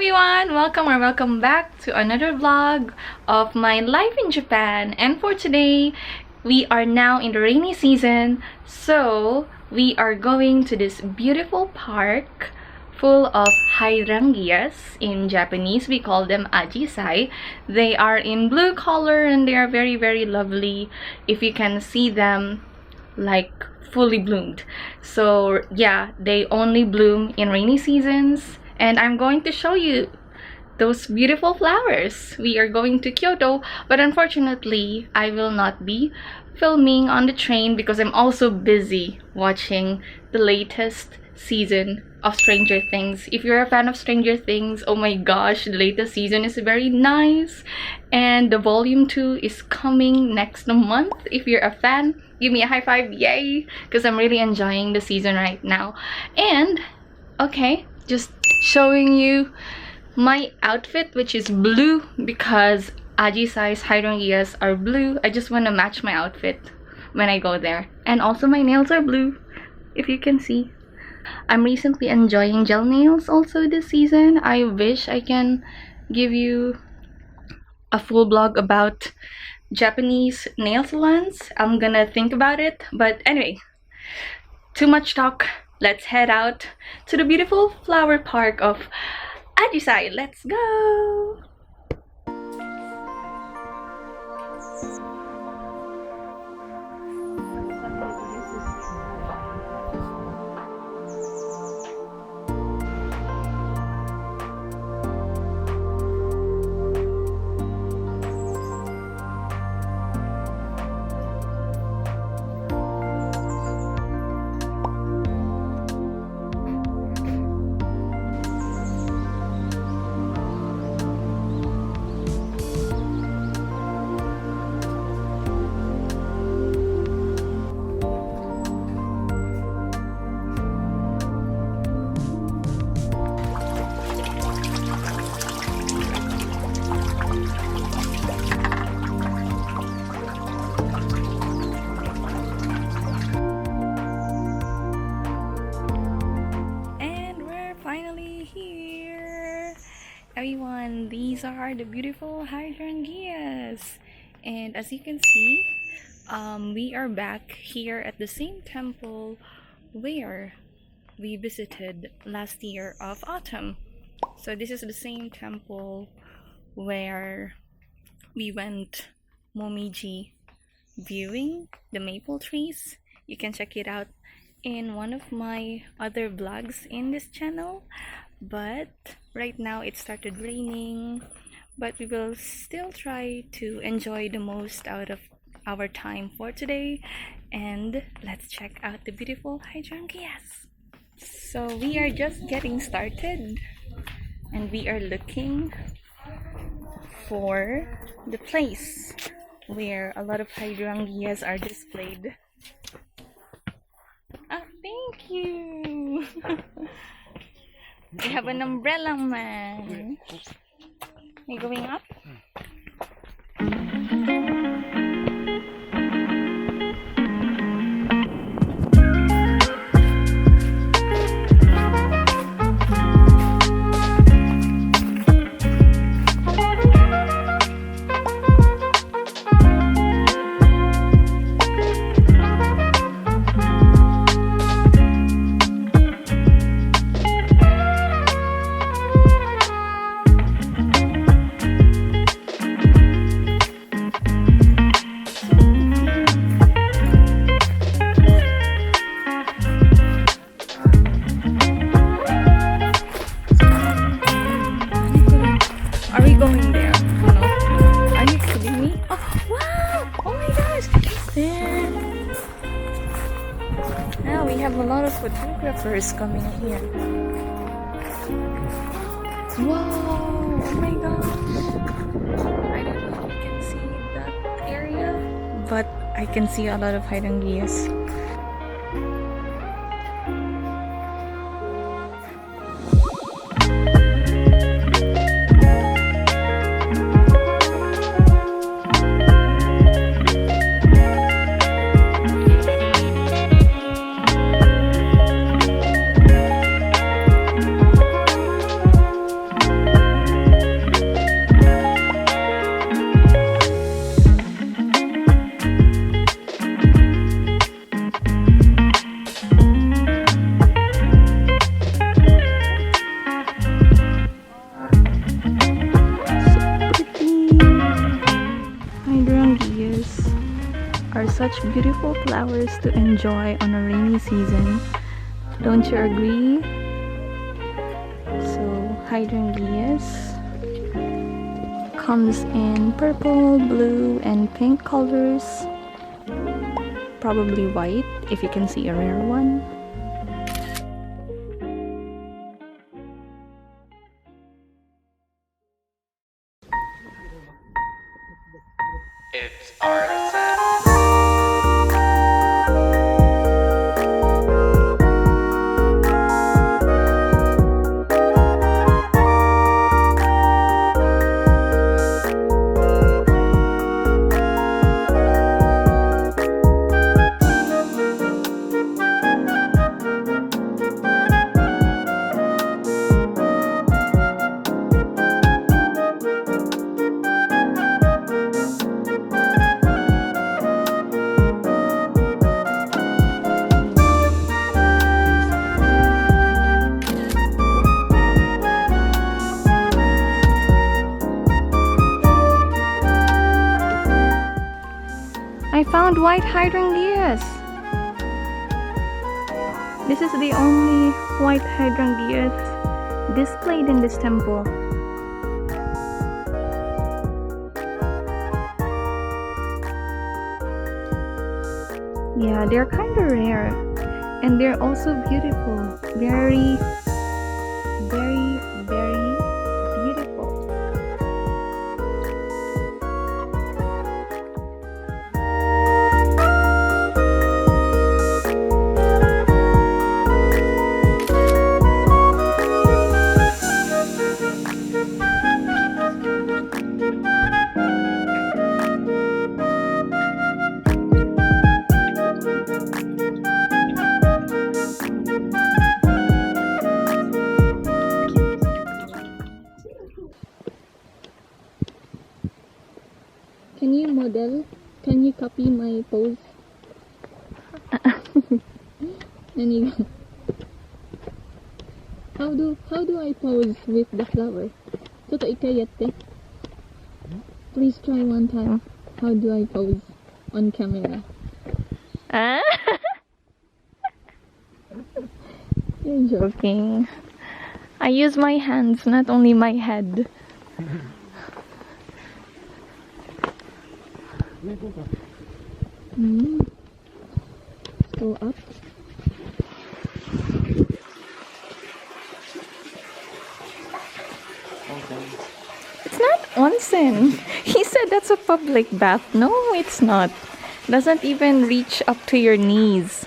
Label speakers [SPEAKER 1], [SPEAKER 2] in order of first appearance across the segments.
[SPEAKER 1] everyone! Welcome back to another vlog of my life in Japan. And for today, we are now in the rainy season, so we are going to this beautiful park full of hydrangeas. In Japanese, we call them ajisai. They are in blue color and they are very lovely if you can see them like fully bloomed. So yeah, they only bloom in rainy seasons. And I'm going to show you those beautiful flowers. We are going to Kyoto, but unfortunately, I will not be filming on the train because I'm also busy watching the latest season of Stranger Things. If you're a fan of Stranger Things, oh my gosh, the latest season is very nice. And the volume 2 is coming next month. If you're a fan, give me a high five, yay! Because I'm really enjoying the season right now. And, okay, just showing you my outfit, which is blue because ajisai's hydrangeas are blue. I just want to match my outfit when I go there. And also my nails are blue, if you can see. I'm recently enjoying gel nails also this season. I wish I can give you a full blog about Japanese nail salons. I'm gonna think about it. But anyway, too much talk. Let's head out to the beautiful flower park of Ajisai. Let's go! Everyone, these are the beautiful hydrangeas, and as you can see, we are back here at the same temple where we visited last year of autumn. So this is the same temple where we went momiji viewing the maple trees. You can check it out in one of my other vlogs in this channel. But right now it started raining, but we will still try to enjoy the most out of our time for today. And let's check out the beautiful hydrangeas. So we are just getting started and we are looking for the place where a lot of hydrangeas are displayed. Ah, thank you! We have an umbrella man. Are you going up? Are we going there? No. Are you kidding me? Oh, wow! Oh my gosh! There! Now we have a lot of photographers coming here. Wow! Oh my gosh! I don't know if you can see that area, but I can see a lot of hydrangeas. are such beautiful flowers to enjoy on a rainy season. Don't you agree? So hydrangeas comes in purple, blue, and pink colors. Probably white if you can see a rare one.
[SPEAKER 2] It's artisan.
[SPEAKER 1] I found white hydrangeas. This is the only white hydrangeas displayed in this temple. Yeah, they're kind of rare, and they're also beautiful. Very, very, very beautiful. Can you model? Can you copy my pose? Then you go. How do I pose with the flower? Toto ikayate. Please try one time. How do I pose on camera? Ah? You're joking. I use my hands, not only my head. Go up. It's not onsen. He said that's a public bath. No, it's not. Doesn't even reach up to your knees.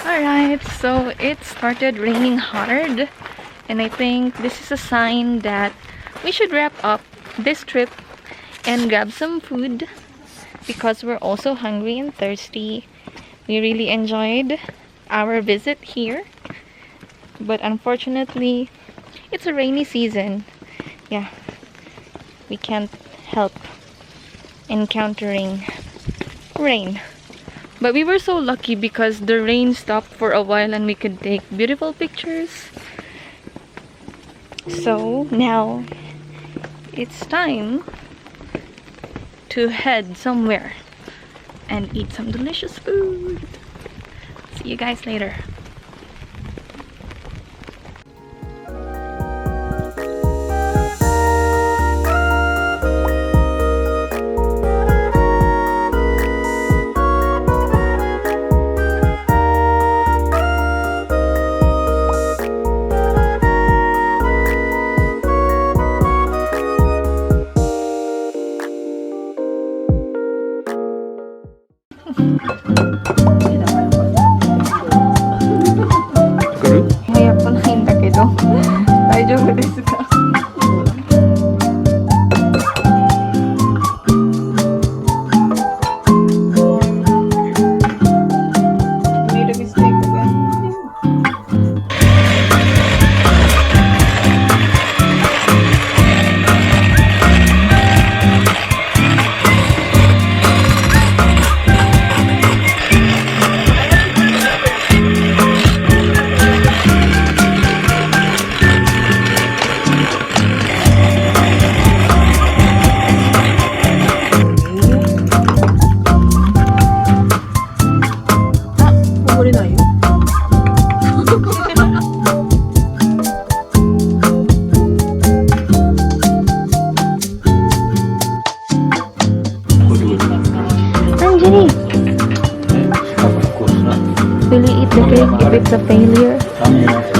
[SPEAKER 1] Alright, so it started raining hard, and I think this is a sign that we should wrap up this trip and grab some food because we're also hungry and thirsty. We really enjoyed our visit here, but unfortunately it's a rainy season. Yeah, we can't help encountering rain. But we were so lucky because the rain stopped for a while and we could take beautiful pictures. So now it's time to head somewhere and eat some delicious food. See you guys later. 丈夫ですか？Will you eat the cake if it's a failure?